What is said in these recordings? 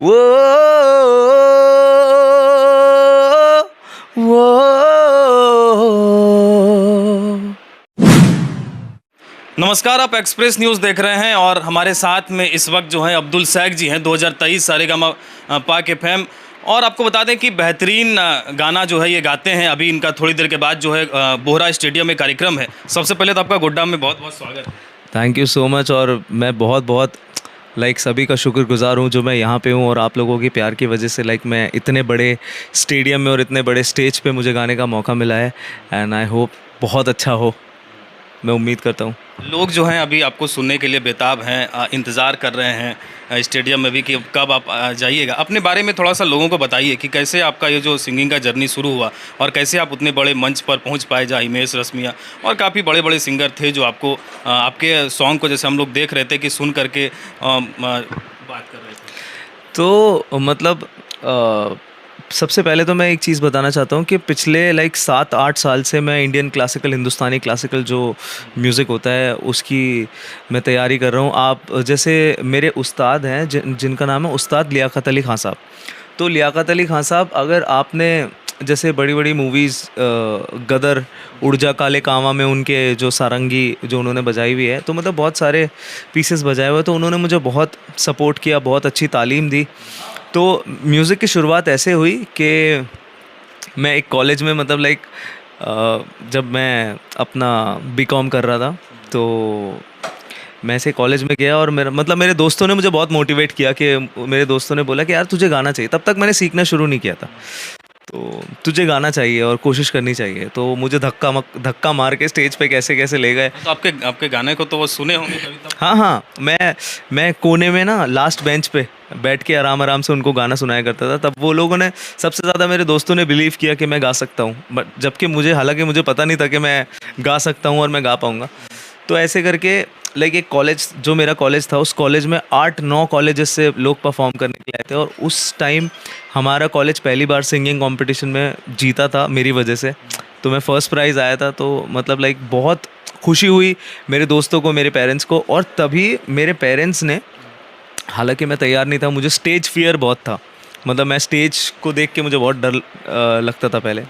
वो वो नमस्कार, आप एक्सप्रेस न्यूज़ देख रहे हैं और हमारे साथ में इस वक्त जो है अब्दुल सैग जी हैं। 2023 सारेगामा पाक एफएम। और आपको बता दें कि बेहतरीन गाना जो है ये गाते हैं। अभी इनका थोड़ी देर के बाद जो है बोहरा स्टेडियम में कार्यक्रम है। सबसे पहले तो आपका गुड्डा में बहुत बहुत स्वागत है। Thank you so much. और मैं बहुत बहुत सभी का शुक्रगुजार हूँ जो मैं यहाँ पे हूँ और आप लोगों की प्यार की वजह से मैं इतने बड़े स्टेडियम में और इतने बड़े स्टेज पे मुझे गाने का मौका मिला है। एंड आई होप बहुत अच्छा हो, मैं उम्मीद करता हूँ। लोग जो हैं अभी आपको सुनने के लिए बेताब हैं, इंतज़ार कर रहे हैं स्टेडियम में भी कि कब आप जाइएगा। अपने बारे में थोड़ा सा लोगों को बताइए कि कैसे आपका ये जो सिंगिंग का जर्नी शुरू हुआ और कैसे आप उतने बड़े मंच पर पहुंच पाए, जहाँ हिमेश रेशमिया और काफ़ी बड़े बड़े सिंगर थे जो आपको आपके सॉन्ग को जैसे हम लोग देख रहे थे कि सुन करके बात कर रहे थे। तो सबसे पहले तो मैं एक चीज़ बताना चाहता हूँ कि पिछले 7-8 साल से मैं इंडियन क्लासिकल, हिंदुस्तानी क्लासिकल जो म्यूज़िक होता है उसकी मैं तैयारी कर रहा हूँ। आप जैसे मेरे उस्ताद हैं जिनका नाम है उस्ताद लियाकत अली खान साहब। तो लियाकत अली खान साहब, अगर आपने जैसे बड़ी बड़ी मूवीज़ गदर, उड़ जा काले कांवा में उनके जो सारंगी जो उन्होंने बजाई हुई है, तो बहुत सारे पीसेस बजाए हुए, तो उन्होंने मुझे बहुत सपोर्ट किया, बहुत अच्छी तालीम दी। तो म्यूज़िक की शुरुआत ऐसे हुई कि मैं एक कॉलेज में जब मैं अपना बीकॉम कर रहा था, तो मैं ऐसे कॉलेज में गया और मेरे दोस्तों ने मुझे बहुत मोटिवेट किया कि मेरे दोस्तों ने बोला कि यार तुझे गाना चाहिए। तब तक मैंने सीखना शुरू नहीं किया था, तो तुझे गाना चाहिए और कोशिश करनी चाहिए। तो मुझे धक्का मार के स्टेज पे कैसे कैसे ले गए। तो आपके गाने को तो वो सुने होंगे कभी तब। हाँ हाँ, मैं कोने में ना लास्ट बेंच पे बैठ के आराम आराम से उनको गाना सुनाया करता था। तब वो लोगों ने, सबसे ज़्यादा मेरे दोस्तों ने बिलीव किया कि मैं गा सकता हूँ, बट जबकि हालांकि मुझे पता नहीं था कि मैं गा सकता हूँ और मैं गा पाऊँगा। तो ऐसे करके एक कॉलेज, जो मेरा कॉलेज था, उस कॉलेज में 8-9 कॉलेजेस से लोग परफॉर्म करने के लिए आए थे। और उस टाइम हमारा कॉलेज पहली बार सिंगिंग कंपटीशन में जीता था मेरी वजह से। तो मैं फर्स्ट प्राइज़ आया था। तो बहुत खुशी हुई मेरे दोस्तों को, मेरे पेरेंट्स को। और तभी मेरे पेरेंट्स ने, हालांकि मैं तैयार नहीं था, मुझे स्टेज फियर बहुत था। मैं स्टेज को देख के मुझे बहुत डर लगता था पहले।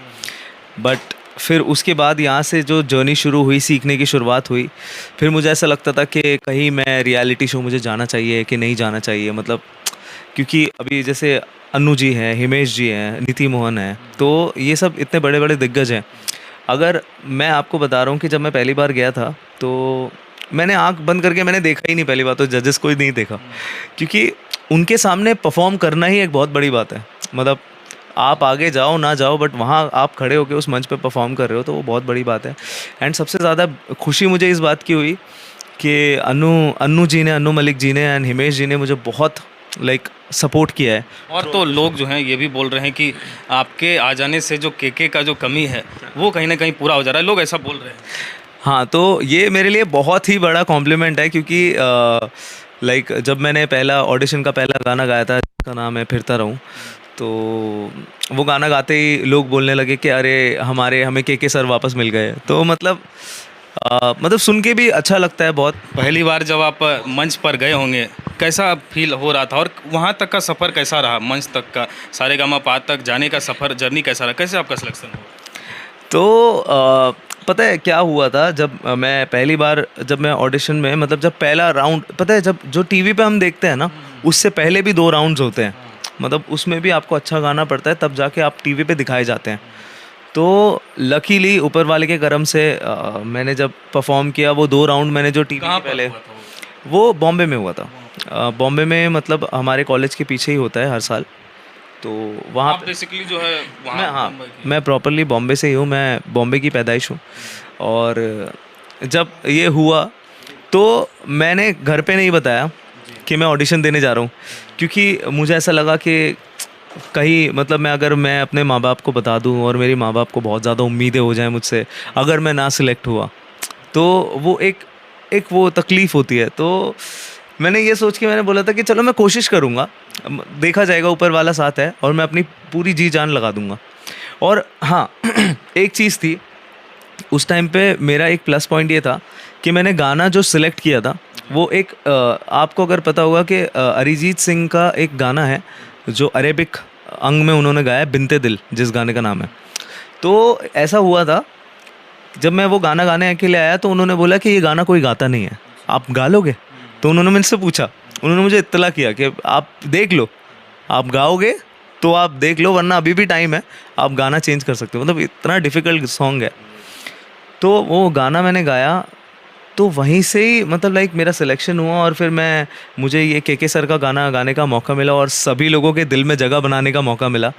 बट फिर उसके बाद यहाँ से जो जर्नी शुरू हुई, सीखने की शुरुआत हुई, फिर मुझे ऐसा लगता था कि कहीं मैं रियलिटी शो मुझे जाना चाहिए कि नहीं जाना चाहिए। क्योंकि अभी जैसे अन्नू जी हैं, हिमेश जी हैं, नीति मोहन हैं, तो ये सब इतने बड़े बड़े दिग्गज हैं। अगर मैं आपको बता रहा हूँ कि जब मैं पहली बार गया था, तो मैंने आंख बंद करके मैंने देखा ही नहीं। पहली बार तो जजेस को ही नहीं देखा, क्योंकि उनके सामने परफॉर्म करना ही एक बहुत बड़ी बात है। आप आगे जाओ ना जाओ, बट वहाँ आप खड़े होकर उस मंच पे परफॉर्म कर रहे हो, तो वो बहुत बड़ी बात है। एंड सबसे ज़्यादा खुशी मुझे इस बात की हुई कि अन्नू मलिक जी ने एंड हिमेश जी ने मुझे बहुत सपोर्ट किया है। और तो लोग जो हैं ये भी बोल रहे हैं कि आपके आ जाने से जो केके का जो कमी है वो कहीं ना कहीं पूरा हो जा रहा है, लोग ऐसा बोल रहे हैं। हाँ, तो ये मेरे लिए बहुत ही बड़ा कॉम्प्लीमेंट है, क्योंकि जब मैंने ऑडिशन का पहला गाना गाया था, जिसका नाम है फिरता रहूं, तो वो गाना गाते ही लोग बोलने लगे कि अरे हमें के सर वापस मिल गए। तो सुन के भी अच्छा लगता है बहुत। पहली बार जब आप मंच पर गए होंगे, कैसा फील हो रहा था और वहाँ तक का सफ़र कैसा रहा, मंच तक का सारेगामा पा तक जाने का सफ़र, जर्नी कैसा रहा, कैसे आपका सिलेक्शन हुआ? तो पता है क्या हुआ था, जब मैं ऑडिशन में, जब पहला राउंड, पता है जब जो टीवी पे हम देखते हैं ना, उससे पहले भी 2 राउंड्स होते हैं। उसमें भी आपको अच्छा गाना पड़ता है, तब जाके आप टीवी पे दिखाए जाते हैं। तो लकीली ऊपर वाले के करम से मैंने जब परफॉर्म किया, वो 2 राउंड मैंने जो टीवी पे पहले, वो बॉम्बे में हुआ था। बॉम्बे में हमारे कॉलेज के पीछे ही होता है हर साल। तो वहाँ बेसिकली जो है वहाँ मैं प्रॉपरली बॉम्बे से ही हूँ, मैं बॉम्बे की पैदाइश हूँ। और जब ये हुआ तो मैंने घर पे नहीं बताया कि मैं ऑडिशन देने जा रहा हूँ, क्योंकि मुझे ऐसा लगा कि कहीं मैं अपने माँ बाप को बता दूँ और मेरी माँ बाप को बहुत ज़्यादा उम्मीदें हो जाएं मुझसे, अगर मैं ना सिलेक्ट हुआ तो वो एक वो तकलीफ़ होती है। तो मैंने ये सोच के मैंने बोला था कि चलो मैं कोशिश करूँगा, देखा जाएगा, ऊपर वाला साथ है और मैं अपनी पूरी जी जान लगा दूँगा। और हाँ एक चीज़ थी, उस टाइम पे मेरा एक प्लस पॉइंट ये था कि मैंने गाना जो सिलेक्ट किया था वो एक आपको अगर पता होगा कि अरिजीत सिंह का एक गाना है जो अरेबिक अंग में उन्होंने गाया है, बिनते दिल जिस गाने का नाम है। तो ऐसा हुआ था, जब मैं वो गाना गाने के लिए आया तो उन्होंने बोला कि ये गाना कोई गाता नहीं है, आप गा लोगे? तो उन्होंने मुझसे पूछा, उन्होंने मुझे इत्तला किया कि आप देख लो, आप गाओगे तो आप देख लो, वरना अभी भी टाइम है, आप गाना चेंज कर सकते हो। मतलब इतना डिफ़िकल्ट सॉन्ग है। तो वो गाना मैंने गाया, तो वहीं से ही मतलब लाइक मेरा सिलेक्शन हुआ और फिर मुझे ये के सर का गाना गाने का मौका मिला और सभी लोगों के दिल में जगह बनाने का मौका मिला।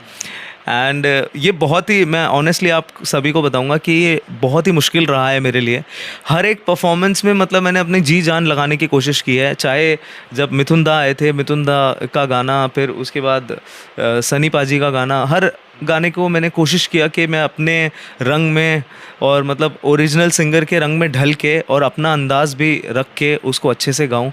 एंड ये बहुत ही, मैं ऑनेस्टली आप सभी को बताऊंगा कि ये बहुत ही मुश्किल रहा है मेरे लिए। हर एक परफॉर्मेंस में मतलब मैंने अपनी जी जान लगाने की कोशिश की है, चाहे जब मिथुन दा आए थे, मिथुन दा का गाना, फिर उसके बाद सनी पाजी का गाना, हर गाने को मैंने कोशिश किया कि मैं अपने रंग में और मतलब ओरिजिनल सिंगर के रंग में ढल के और अपना अंदाज़ भी रख के उसको अच्छे से गाऊं।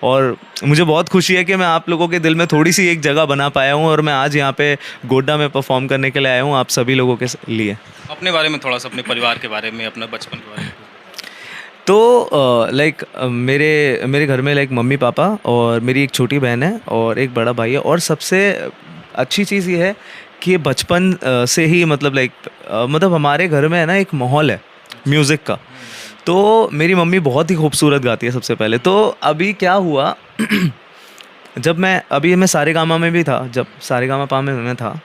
और मुझे बहुत खुशी है कि मैं आप लोगों के दिल में थोड़ी सी एक जगह बना पाया हूं और मैं आज यहाँ पे गोड्डा में परफॉर्म करने के लिए आया हूं आप सभी लोगों के लिए। अपने बारे में थोड़ा सा, अपने परिवार के बारे में, अपने बचपन के बारे में। तो लाइक मेरे घर में लाइक मम्मी पापा और मेरी एक छोटी बहन है और एक बड़ा भाई है। और सबसे अच्छी चीज़ ये है कि बचपन से ही मतलब लाइक मतलब हमारे घर में है ना एक माहौल है म्यूज़िक का। तो मेरी मम्मी बहुत ही खूबसूरत गाती है सबसे पहले। तो अभी क्या हुआ जब मैं सारेगामा में भी था, जब सारेगामा पा में मैं था,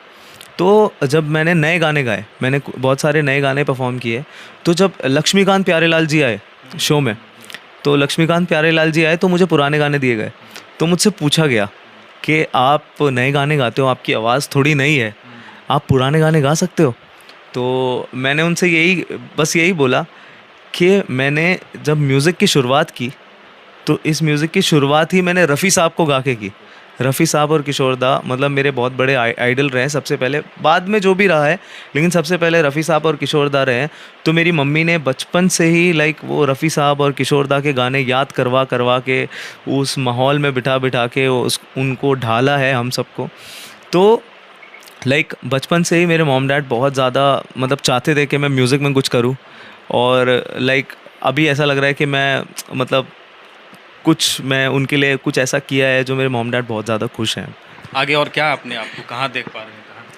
तो जब मैंने नए गाने गाए, मैंने बहुत सारे नए गाने परफॉर्म किए। तो जब लक्ष्मीकांत प्यारेलाल जी आए शो में, तो लक्ष्मीकांत प्यारेलाल जी आए तो मुझे पुराने गाने दिए गए। तो मुझसे पूछा गया कि आप नए गाने गाते हो, आपकी आवाज़ थोड़ी नई है, आप पुराने गाने गा सकते हो? तो मैंने उनसे यही बोला कि मैंने जब म्यूज़िक की शुरुआत की तो इस म्यूज़िक की शुरुआत ही मैंने रफ़ी साहब को गा के की। रफ़ी साहब और किशोर दा मतलब मेरे बहुत बड़े आइडल रहे सबसे पहले, बाद में जो भी रहा है, लेकिन सबसे पहले रफ़ी साहब और किशोर दा रहे। तो मेरी मम्मी ने बचपन से ही लाइक वो रफ़ी साहब और किशोर दा के गाने याद करवा के उस माहौल में बिठा के उनको ढाला है हम सबको। तो लाइक बचपन से ही मेरे मॉम डैड बहुत ज़्यादा मतलब चाहते थे कि मैं म्यूज़िक में कुछ करूं। और लाइक अभी ऐसा लग रहा है कि मैं उनके लिए कुछ ऐसा किया है जो मेरे मॉम डैड बहुत ज़्यादा खुश हैं। आगे और क्या अपने आप को कहाँ देख पा रहे हैं, कहाँ करना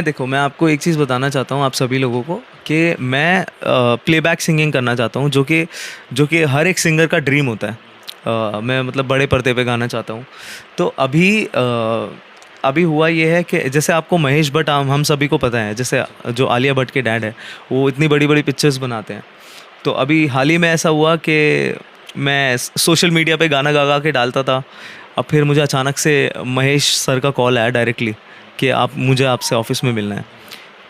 चाहते हैं? मैं आपको एक चीज़ बताना चाहता हूँ आप सभी लोगों को कि मैं प्लेबैक सिंगिंग करना चाहता हूँ, जो कि हर एक सिंगर का ड्रीम होता है। मैं मतलब बड़े पर्दे पे गाना चाहता हूँ। तो अभी हुआ ये है कि जैसे आपको महेश भट्ट हम सभी को पता है, जैसे जो आलिया भट्ट के डैड है, वो इतनी बड़ी बड़ी पिक्चर्स बनाते हैं। तो अभी हाल ही में ऐसा हुआ कि मैं सोशल मीडिया पे गाना गा के डालता था। अब फिर मुझे अचानक से महेश सर का कॉल आया डायरेक्टली कि मुझे आपसे ऑफिस में मिलना है।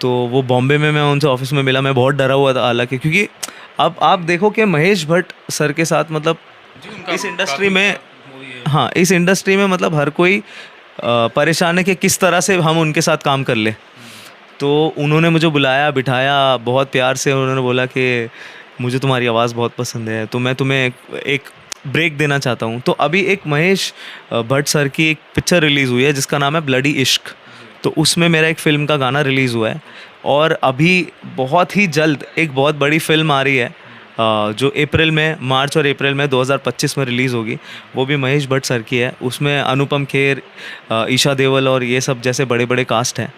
तो वो बॉम्बे में मैं उनसे ऑफिस में मिला। मैं बहुत डरा हुआ था हालांकि, क्योंकि अब आप देखो कि महेश भट्ट सर के साथ मतलब इस इंडस्ट्री में, हाँ इस इंडस्ट्री में मतलब हर कोई परेशान है कि किस तरह से हम उनके साथ काम कर ले। तो उन्होंने मुझे बुलाया, बिठाया, बहुत प्यार से उन्होंने बोला कि मुझे तुम्हारी आवाज़ बहुत पसंद है, तो मैं तुम्हें एक ब्रेक देना चाहता हूँ। तो अभी एक महेश भट्ट सर की एक पिक्चर रिलीज़ हुई है जिसका नाम है ब्लडी इश्क। तो उसमें मेरा एक फ़िल्म का गाना रिलीज़ हुआ है और अभी बहुत ही जल्द एक बहुत बड़ी फ़िल्म आ रही है जो मार्च और अप्रैल में 2025 में रिलीज़ होगी। वो भी महेश भट्ट सर की है। उसमें अनुपम खेर, ईशा देओल और ये सब जैसे बड़े बड़े कास्ट हैं।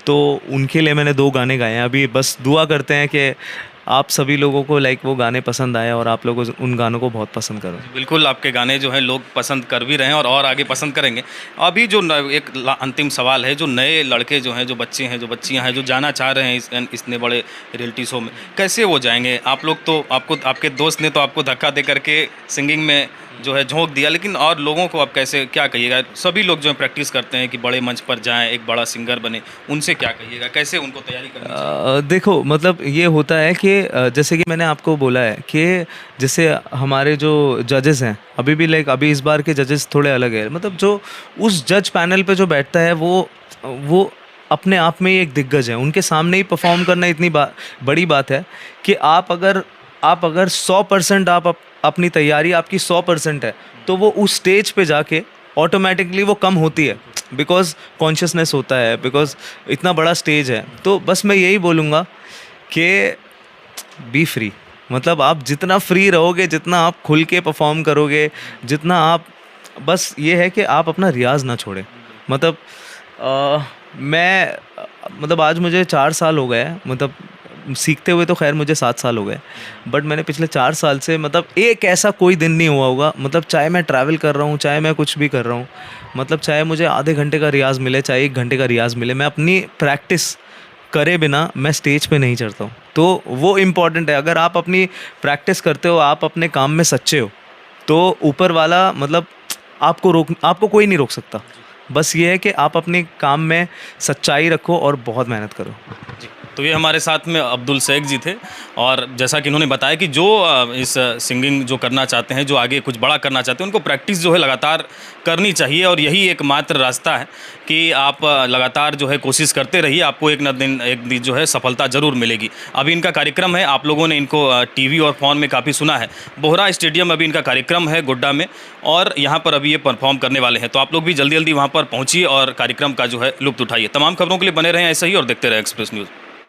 तो उनके लिए मैंने 2 गाने गाए हैं। अभी बस दुआ करते हैं कि आप सभी लोगों को लाइक वो गाने पसंद आए और आप लोग उन गानों को बहुत पसंद करो। बिल्कुल, आपके गाने जो हैं लोग पसंद कर भी रहे हैं और आगे पसंद करेंगे। अभी जो एक अंतिम सवाल है, जो नए लड़के जो हैं, जो बच्चे हैं, जो बच्चियां हैं, जो जाना चाह रहे हैं इतने बड़े रियलिटी शो में, कैसे वो जाएंगे? आप लोग तो आपके दोस्त ने तो आपको धक्का दे करके सिंगिंग में जो है झोंक दिया, लेकिन और लोगों को आप कैसे क्या कहिएगा? सभी लोग जो है प्रैक्टिस करते हैं कि बड़े मंच पर जाएं, एक बड़ा सिंगर बने, उनसे क्या कहिएगा? कैसे उनको तैयारी करनी चाहिए? देखो मतलब ये होता है कि जैसे कि मैंने आपको बोला है कि जैसे हमारे जो जजेस हैं अभी भी लाइक अभी इस बार के जजेस थोड़े अलग है। मतलब जो उस जज पैनल पे जो बैठता है वो अपने आप में ही एक दिग्गज है। उनके सामने ही परफॉर्म करना इतनी बड़ी बात है कि आप अगर 100% आप अपनी तैयारी आपकी 100% है तो वो उस स्टेज पे जाके ऑटोमेटिकली वो कम होती है, बिकॉज कॉन्शियसनेस होता है, बिकॉज इतना बड़ा स्टेज है। तो बस मैं यही बोलूँगा कि बी फ्री, मतलब आप जितना फ्री रहोगे, जितना आप खुल के परफॉर्म करोगे, जितना आप, बस ये है कि आप अपना रियाज ना छोड़ें। मतलब मैं मतलब आज मुझे 4 साल हो गए हैं, मतलब सीखते हुए तो खैर मुझे 7 साल हो गए, बट मैंने पिछले 4 साल से मतलब एक ऐसा कोई दिन नहीं हुआ होगा, मतलब चाहे मैं ट्रैवल कर रहा हूँ, चाहे मैं कुछ भी कर रहा हूँ, मतलब चाहे मुझे आधे घंटे का रियाज़ मिले, चाहे 1 घंटे का रियाज़ मिले, मैं अपनी प्रैक्टिस करे बिना मैं स्टेज पे नहीं चढ़ता हूँ। तो वो इम्पॉर्टेंट है। अगर आप अपनी प्रैक्टिस करते हो, आप अपने काम में सच्चे हो, तो ऊपर वाला मतलब आपको कोई नहीं रोक सकता। बस ये है कि आप अपने काम में सच्चाई रखो और बहुत मेहनत करो। तो ये हमारे साथ में अब्दुल शेख जी थे, और जैसा कि इन्होंने बताया कि जो इस सिंगिंग जो करना चाहते हैं, जो आगे कुछ बड़ा करना चाहते हैं, उनको प्रैक्टिस जो है लगातार करनी चाहिए, और यही एकमात्र रास्ता है कि आप लगातार जो है कोशिश करते रहिए, आपको एक दिन जो है सफलता ज़रूर मिलेगी। अभी इनका कार्यक्रम है, आप लोगों ने इनको टीवी और फ़ोन में काफ़ी सुना है। बोहरा स्टेडियम में अभी इनका कार्यक्रम है गोड्डा में, और यहाँ पर अभी ये परफॉर्म करने वाले हैं। तो आप लोग भी जल्दी जल्दी वहाँ पर पहुँचिए और कार्यक्रम का जो है लुत्फ़ उठाइए। तमाम खबरों के लिए बने रहें ऐसे ही और देखते रहें एक्सप्रेस न्यूज़।